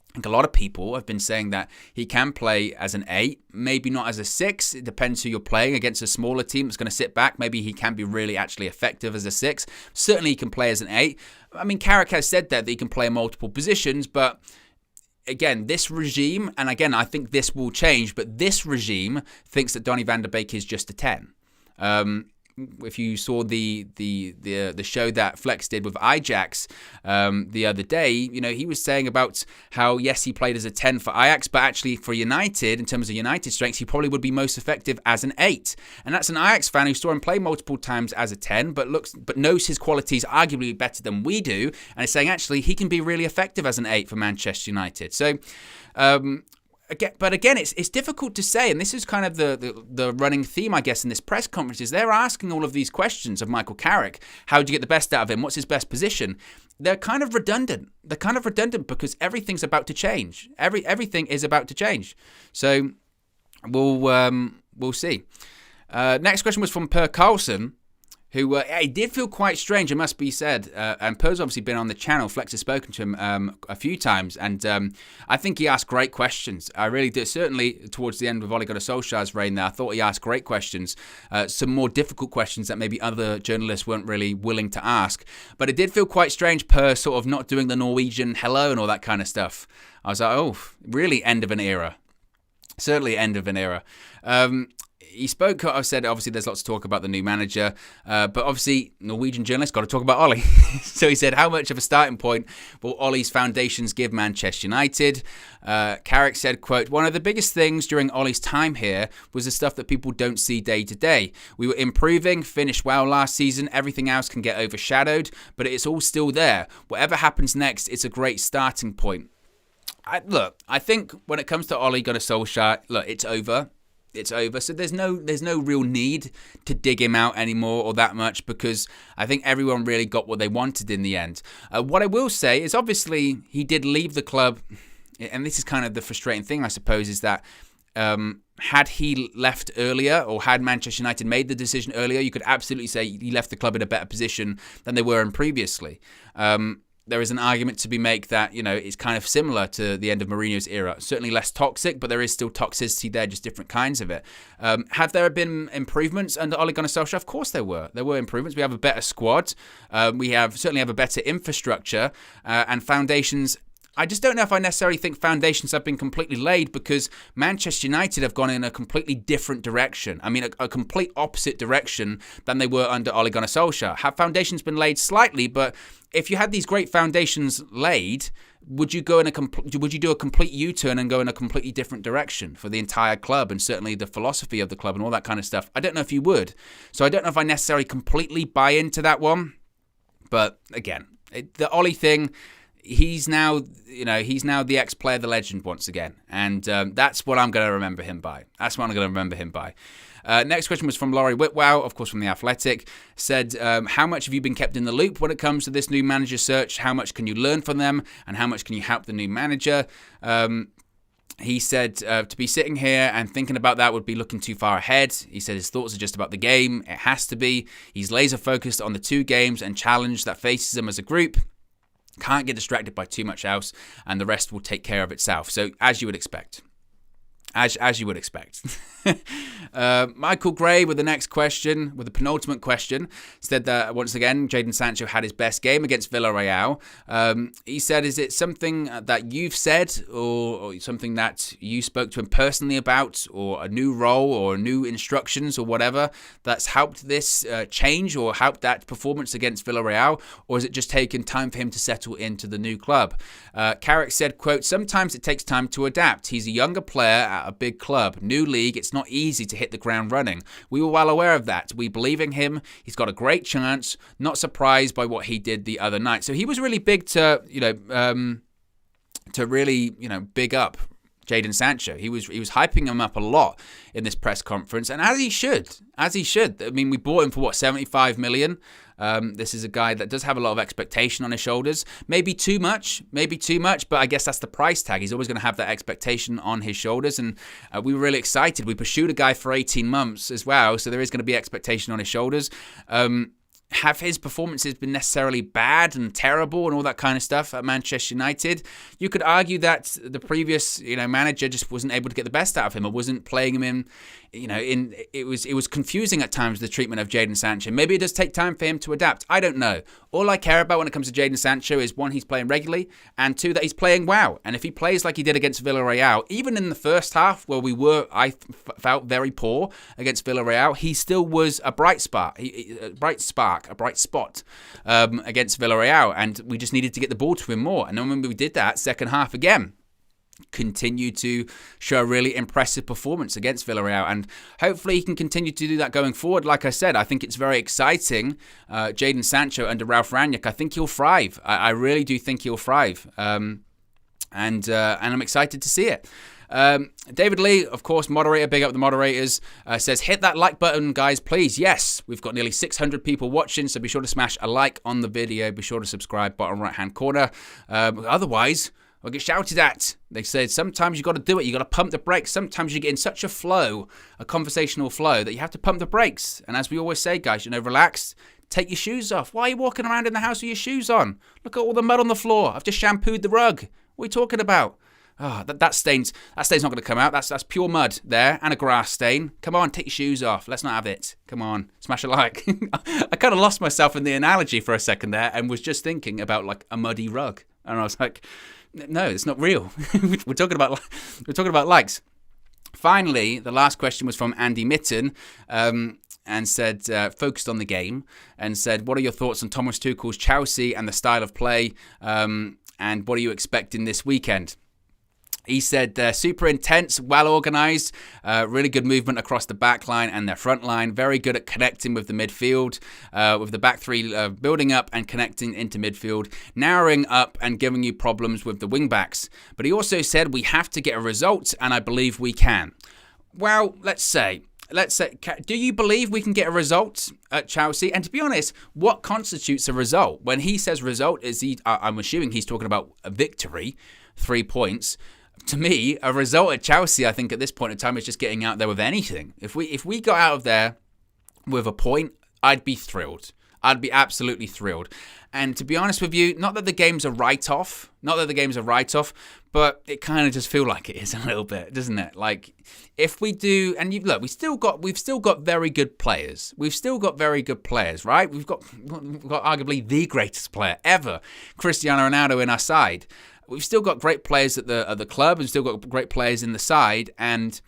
I think a lot of people have been saying that he can play as an 8, maybe not as a 6. It depends who you're playing. Against a smaller team that's going to sit back, maybe he can be really actually effective as a 6. Certainly he can play as an 8. I mean, Carrick has said that he can play in multiple positions, but again, this regime, and again, I think this will change, but this regime thinks that Donny van de Beek is just a 10. If you saw the show that Flex did with Ajax the other day, you know, he was saying about how, yes, he played as a 10 for Ajax, but actually for United, in terms of United strengths, he probably would be most effective as an 8. And that's an Ajax fan who saw him play multiple times as a 10, but knows his qualities arguably better than we do, and is saying actually he can be really effective as an 8 for Manchester United. So, But again, it's difficult to say, and this is kind of the running theme, I guess, in this press conference, is they're asking all of these questions of Michael Carrick. How do you get the best out of him? What's his best position? They're kind of redundant. They're kind of redundant because everything's about to change. Everything is about to change. So we'll see. Next question was from Per Carlson, who it did feel quite strange, it must be said. And Per's obviously been on the channel. Flex has spoken to him a few times, and I think he asked great questions. I really did. Certainly towards the end of Ole Gunnar Solskjaer's reign there, I thought he asked great questions, some more difficult questions that maybe other journalists weren't really willing to ask. But it did feel quite strange, Per sort of not doing the Norwegian hello and all that kind of stuff. I was like, oh, really end of an era. Certainly end of an era. He spoke, I said, obviously there's lots to talk about the new manager, but obviously Norwegian journalists got to talk about Ole. So he said, how much of a starting point will Ole's foundations give Manchester United? Carrick said, quote, "One of the biggest things during Ole's time here was the stuff that people don't see day to day. We were improving, finished well last season. Everything else can get overshadowed, but it's all still there. Whatever happens next, it's a great starting point." I think when it comes to Ole Gunnar Solskjaer, it's over. It's over. So there's no real need to dig him out anymore or that much, because I think everyone really got what they wanted in the end. What I will say is obviously he did leave the club, and this is kind of the frustrating thing, I suppose, is that had he left earlier, or had Manchester United made the decision earlier, you could absolutely say he left the club in a better position than they were in previously. There is an argument to be made that, it's kind of similar to the end of Mourinho's era. Certainly less toxic, but there is still toxicity there, just different kinds of it. Have there been improvements under Ole Gunnar Solskjaer? Of course there were. There were improvements. We have a better squad. We certainly have a better infrastructure and foundations. I just don't know if I necessarily think foundations have been completely laid, because Manchester United have gone in a completely different direction. I mean, a complete opposite direction than they were under Ole Gunnar Solskjaer. Have foundations been laid slightly, but if you had these great foundations laid, would you do a complete U-turn and go in a completely different direction for the entire club and certainly the philosophy of the club and all that kind of stuff? I don't know if you would. So I don't know if I necessarily completely buy into that one. But again, the Ole thing, he's now the ex-player, the legend once again. And that's what I'm going to remember him by. Next question was from Laurie Whitwell, of course from The Athletic. Said, how much have you been kept in the loop when it comes to this new manager search? How much can you learn from them? And how much can you help the new manager? He said to be sitting here and thinking about that would be looking too far ahead. He said his thoughts are just about the game. It has to be. He's laser focused on the 2 games and challenge that faces him as a group. Can't get distracted by too much else, and the rest will take care of itself. So as you would expect. As you would expect. Michael Gray with the next question, with the penultimate question, said that once again, Jadon Sancho had his best game against Villarreal. He said, is it something that you've said or something that you spoke to him personally about, or a new role or new instructions or whatever that's helped this change or helped that performance against Villarreal? Or is it just taken time for him to settle into the new club? Carrick said, quote, sometimes it takes time to adapt. He's a younger player at a big club, new league. It's not easy to hit the ground running. We were well aware of that. We believe in him. He's got a great chance. Not surprised by what he did the other night. So he was really big to, big up Jadon Sancho. He was hyping him up a lot in this press conference, and as he should. I mean, we bought him for 75 million. This is a guy that does have a lot of expectation on his shoulders. Maybe too much, but I guess that's the price tag. He's always going to have that expectation on his shoulders, and we were really excited. We pursued a guy for 18 months as well, so there is going to be expectation on his shoulders. Have his performances been necessarily bad and terrible and all that kind of stuff at Manchester United? You could argue that the previous, manager just wasn't able to get the best out of him, or wasn't playing him in, it was confusing at times, the treatment of Jadon Sancho. Maybe it does take time for him to adapt. I don't know. All I care about when it comes to Jadon Sancho is, one, he's playing regularly, and two, that he's playing well. And if he plays like he did against Villarreal, even in the first half where I felt very poor against Villarreal, he still was a bright spot against Villarreal, and we just needed to get the ball to him more. And then when we did that, second half again, continue to show a really impressive performance against Villarreal, and hopefully he can continue to do that going forward. Like I said, I think it's very exciting. Jadon Sancho under Ralph Rangnick, I think he'll thrive. I really do think he'll thrive, and I'm excited to see it. David Lee, of course, moderator, big up the moderators, says, hit that like button, guys, please. Yes, we've got nearly 600 people watching, so be sure to smash a like on the video. Be sure to subscribe, bottom right-hand corner. Otherwise, I'll get shouted at. They said sometimes you got to do it. You got to pump the brakes. Sometimes you get in such a conversational flow, that you have to pump the brakes. And as we always say, guys, relax. Take your shoes off. Why are you walking around in the house with your shoes on? Look at all the mud on the floor. I've just shampooed the rug. What are you talking about? Oh, that stain's not going to come out. That's pure mud there, and a grass stain. Come on, take your shoes off. Let's not have it. Come on, smash a like. I kind of lost myself in the analogy for a second there, and was just thinking about like a muddy rug, and I was like, no, it's not real. We're talking about likes. Finally, the last question was from Andy Mitten, and said, focused on the game, and said, what are your thoughts on Thomas Tuchel's Chelsea and the style of play, and what are you expecting this weekend? He said they're super intense, well organised, really good movement across the back line and their front line, very good at connecting with the midfield, with the back three building up and connecting into midfield, narrowing up and giving you problems with the wing backs. But he also said we have to get a result, and I believe we can. Well, let's say, do you believe we can get a result at Chelsea? And to be honest, what constitutes a result? When he says result, I'm assuming he's talking about a victory, 3 points. To me, a result at Chelsea, I think at this point in time, is just getting out there with anything. If we got out of there with a point, I'd be thrilled. I'd be absolutely thrilled. And to be honest with you, not that the game's a write-off, but it kind of just feel like it is a little bit, doesn't it? Like, if we do, and we've still got very good players. Right? We've got arguably the greatest player ever, Cristiano Ronaldo, in our side. We've still got great players at the club, and still got great players in the side, and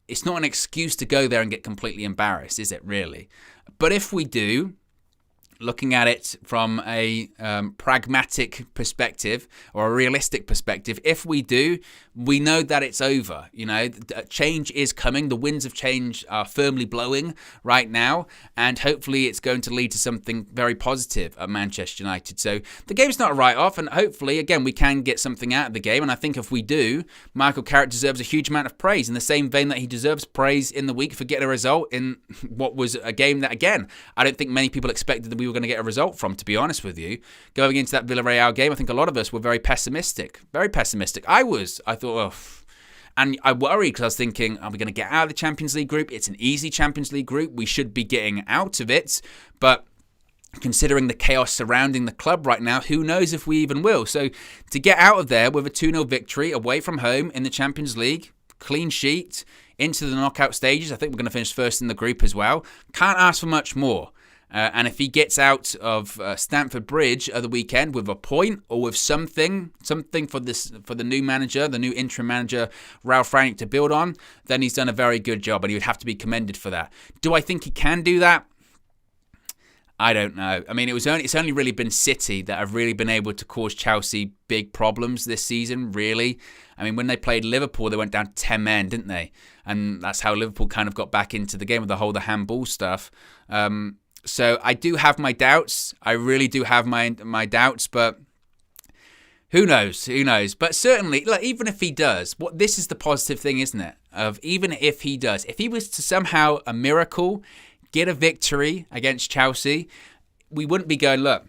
it's not an excuse to go there and get completely embarrassed, is it really? But if we do, looking at it from a pragmatic perspective or a realistic perspective, if we do, we know that it's over. Change is coming. The winds of change are firmly blowing right now, and hopefully it's going to lead to something very positive at Manchester United. So the game's not a write-off, and hopefully, again, we can get something out of the game. And I think if we do, Michael Carrick deserves a huge amount of praise, in the same vein that he deserves praise in the week for getting a result in what was a game that, again, I don't think many people expected that we were going to get a result from, to be honest with you. Going into that Villarreal game, I think a lot of us were very pessimistic. I thought, oh. And I worried because I was thinking, are we going to get out of the Champions League group? It's an easy Champions League group. We should be getting out of it. But considering the chaos surrounding the club right now, who knows if we even will. So to get out of there with a 2-0 victory away from home in the Champions League, clean sheet, into the knockout stages, I think we're going to finish first in the group as well. Can't ask for much more. And if he gets out of Stamford Bridge at the weekend with a point or with something for the new manager, the new interim manager, Ralph Rangnick, to build on, then he's done a very good job, and he would have to be commended for that. Do I think he can do that? I don't know. I mean, it's only really been City that have really been able to cause Chelsea big problems this season, really. I mean, when they played Liverpool, they went down 10 men, didn't they? And that's how Liverpool kind of got back into the game with the handball stuff. So I do have my doubts. I really do have my doubts, but who knows? Who knows? But certainly, look, even if he does, this is the positive thing, isn't it? Even if he does, if he was to somehow, a miracle, get a victory against Chelsea, we wouldn't be going, look,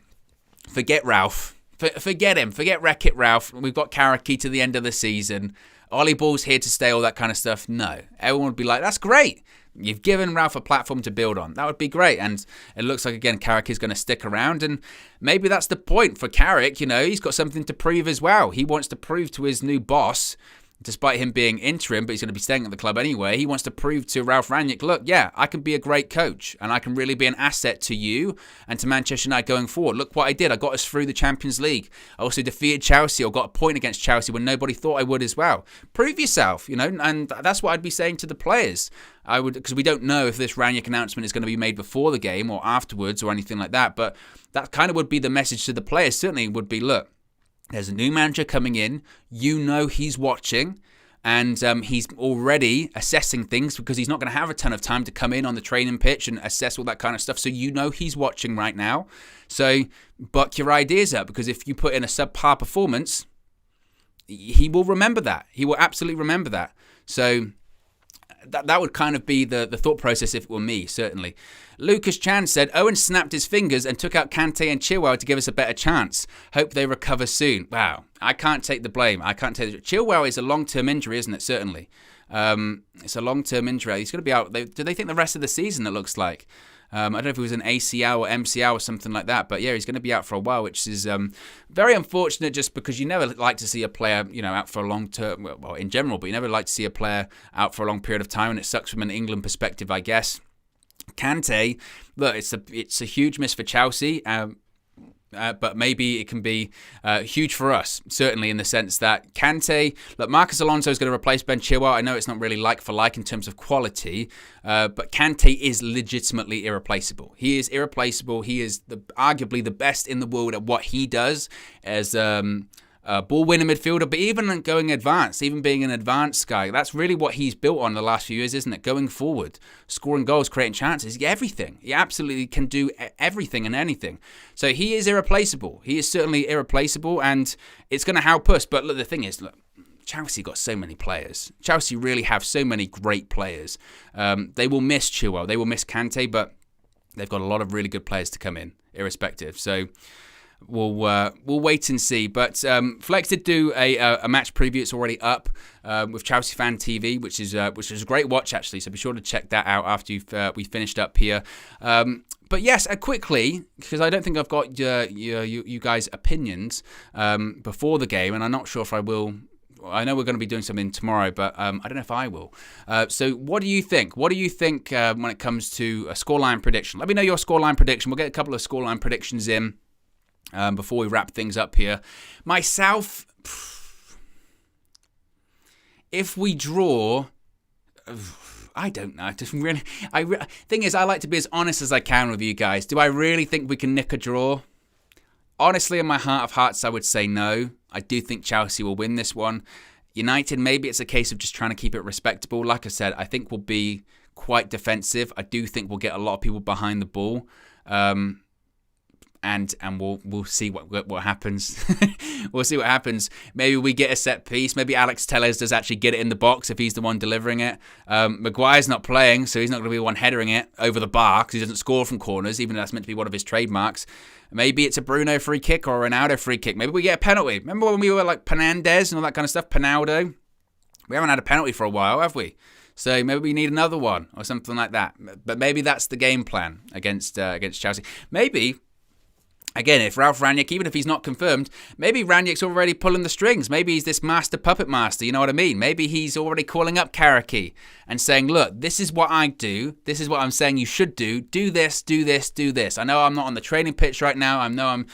forget Ralph. Forget him. Forget Wreck-It Ralph. We've got Carrick to the end of the season. Ollie Ball's here to stay, all that kind of stuff. No. Everyone would be like, that's great. You've given Ralph a platform to build on. That would be great. And it looks like, again, Carrick is going to stick around. And maybe that's the point for Carrick. You know, he's got something to prove as well. He wants to prove to his new boss, despite him being interim, but he's going to be staying at the club anyway, he wants to prove to Ralph Rangnick, look, yeah, I can be a great coach and I can really be an asset to you and to Manchester United going forward. Look what I did. I got us through the Champions League. I also defeated Chelsea or got a point against Chelsea when nobody thought I would as well. Prove yourself, you know, and that's what I'd be saying to the players. I would, because we don't know if this Rangnick announcement is going to be made before the game or afterwards or anything like that, but that kind of would be the message to the players. Certainly would be, look, there's a new manager coming in. You know he's watching, and he's already assessing things because he's not going to have a ton of time to come in on the training pitch and assess all that kind of stuff. So you know he's watching right now. So buck your ideas up, because if you put in a subpar performance, he will remember that. He will absolutely remember that. So that would kind of be the thought process if it were me, certainly. Lucas Chan said, Owen snapped his fingers and took out Kante and Chilwell to give us a better chance. Hope they recover soon. Wow. I can't take the blame. Chilwell is a long-term injury, isn't it? Certainly. It's a long-term injury. He's going to be out. Do they think the rest of the season, it looks like? I don't know if it was an ACL or MCL or something like that, but yeah, he's going to be out for a while, which is very unfortunate, just because you never like to see a player, you know, out for a long term, well, in general, but you never like to see a player out for a long period of time, and it sucks from an England perspective, I guess. Kante, look, it's a huge miss for Chelsea, but maybe it can be huge for us, certainly in the sense that Kante, look, Marcus Alonso is going to replace Ben Chilwell. I know it's not really like for like in terms of quality, but Kante is legitimately irreplaceable. He is irreplaceable. He is arguably the best in the world at what he does as ball-winning midfielder, but even going advanced, even being an advanced guy, that's really what he's built on the last few years, isn't it? Going forward, scoring goals, creating chances, everything. He absolutely can do everything and anything. So he is irreplaceable. He is certainly irreplaceable, and it's going to help us. But look, the thing is, look, Chelsea got so many players. Chelsea really have so many great players. They will miss Chilwell, they will miss Kante, but they've got a lot of really good players to come in, irrespective. So we'll wait and see. But Flex did do a match preview. It's already up with Chelsea Fan TV, which is a great watch, actually. So be sure to check that out after we finished up here. But yes, quickly, because I don't think I've got you guys' opinions before the game, and I'm not sure if I will. I know we're going to be doing something tomorrow, but I don't know if I will. So what do you think? What do you think when it comes to a scoreline prediction? Let me know your scoreline prediction. We'll get a couple of scoreline predictions in before we wrap things up here. Myself, if we draw, I don't know. Just really, thing is, I like to be as honest as I can with you guys. Do I really think we can nick a draw? Honestly, in my heart of hearts, I would say no. I do think Chelsea will win this one. United, maybe it's a case of just trying to keep it respectable. Like I said, I think we'll be quite defensive. I do think we'll get a lot of people behind the ball. And we'll see what happens. We'll see what happens. Maybe we get a set piece. Maybe Alex Telles does actually get it in the box if he's the one delivering it. Maguire's not playing, so he's not going to be the one headering it over the bar because he doesn't score from corners, even though that's meant to be one of his trademarks. Maybe it's a Bruno free kick or a Ronaldo free kick. Maybe we get a penalty. Remember when we were like Penandes and all that kind of stuff? Penaldo? We haven't had a penalty for a while, have we? So maybe we need another one or something like that. But maybe that's the game plan against Chelsea. Maybe Again, if Ralph Rangnick, even if he's not confirmed, maybe Rangnick's already pulling the strings. Maybe he's this master puppet master, you know what I mean? Maybe he's already calling up Carrick and saying, look, this is what I do. This is what I'm saying you should do. Do this, do this, do this. I know I'm not on the training pitch right now. I know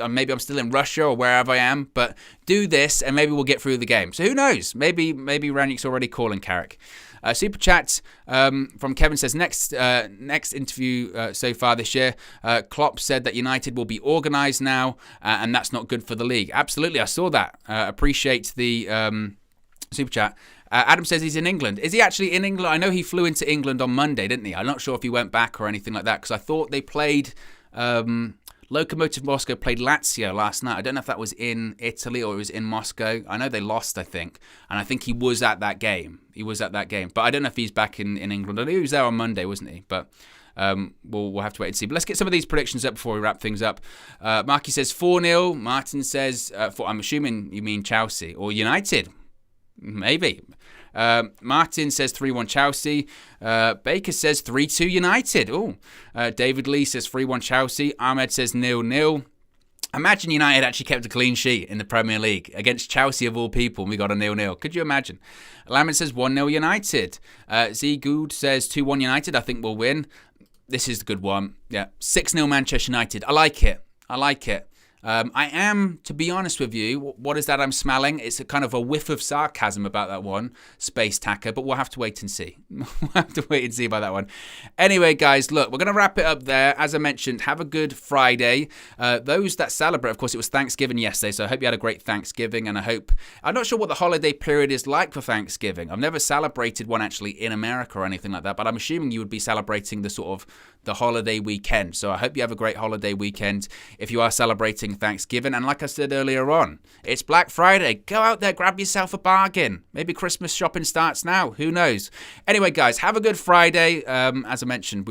maybe I'm still in Russia or wherever I am, but do this and maybe we'll get through the game. So who knows? Maybe Rangnick's already calling Carrick. Super chat from Kevin says, next interview so far this year, Klopp said that United will be organised now, and that's not good for the league. Absolutely, I saw that. Appreciate the super chat. Adam says he's in England. Is he actually in England? I know he flew into England on Monday, didn't he? I'm not sure if he went back or anything like that, because I thought they played... Lokomotiv Moscow played Lazio last night. I don't know if that was in Italy or it was in Moscow. I know they lost, I think. And I think he was at that game. But I don't know if he's back in England. I know he was there on Monday, wasn't he? But we'll have to wait and see. But let's get some of these predictions up before we wrap things up. Marky says 4-0. Martin says, I'm assuming you mean Chelsea or United. Maybe. Martin says 3-1 Chelsea. Baker says 3-2 United. David Lee says 3-1 Chelsea. Ahmed says 0-0. Imagine United actually kept a clean sheet in the Premier League against Chelsea of all people, and we got a 0-0. Could you imagine? Lamin says 1-0 United. Z Good says 2-1 United. I think we'll win. This is the good one. Yeah, 6-0 Manchester United. I like it. I am, to be honest with you, what is that I'm smelling? It's a kind of a whiff of sarcasm about that one, Space Tacker, but we'll have to wait and see. About that one. Anyway, guys, look, we're going to wrap it up there. As I mentioned, have a good Friday. Those that celebrate, of course, it was Thanksgiving yesterday, so I hope you had a great Thanksgiving, and I'm not sure what the holiday period is like for Thanksgiving. I've never celebrated one actually in America or anything like that, but I'm assuming you would be celebrating the holiday weekend. So I hope you have a great holiday weekend if you are celebrating Thanksgiving. And like I said earlier on, it's Black Friday. Go out there, grab yourself a bargain. Maybe Christmas shopping starts now. Who knows? Anyway, guys, have a good Friday. As I mentioned,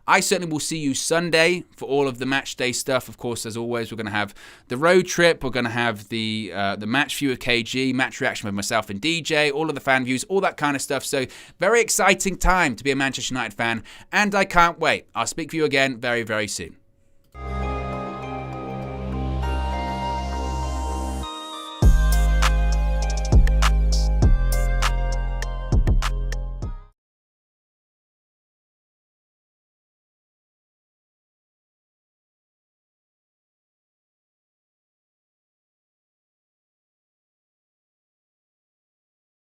I certainly will see you Sunday for all of the match day stuff. Of course, as always, we're going to have the road trip. We're going to have the match view with KG, match reaction with myself and DJ, all of the fan views, all that kind of stuff. So very exciting time to be a Manchester United fan. And I can't wait. I'll speak for you again very, very soon.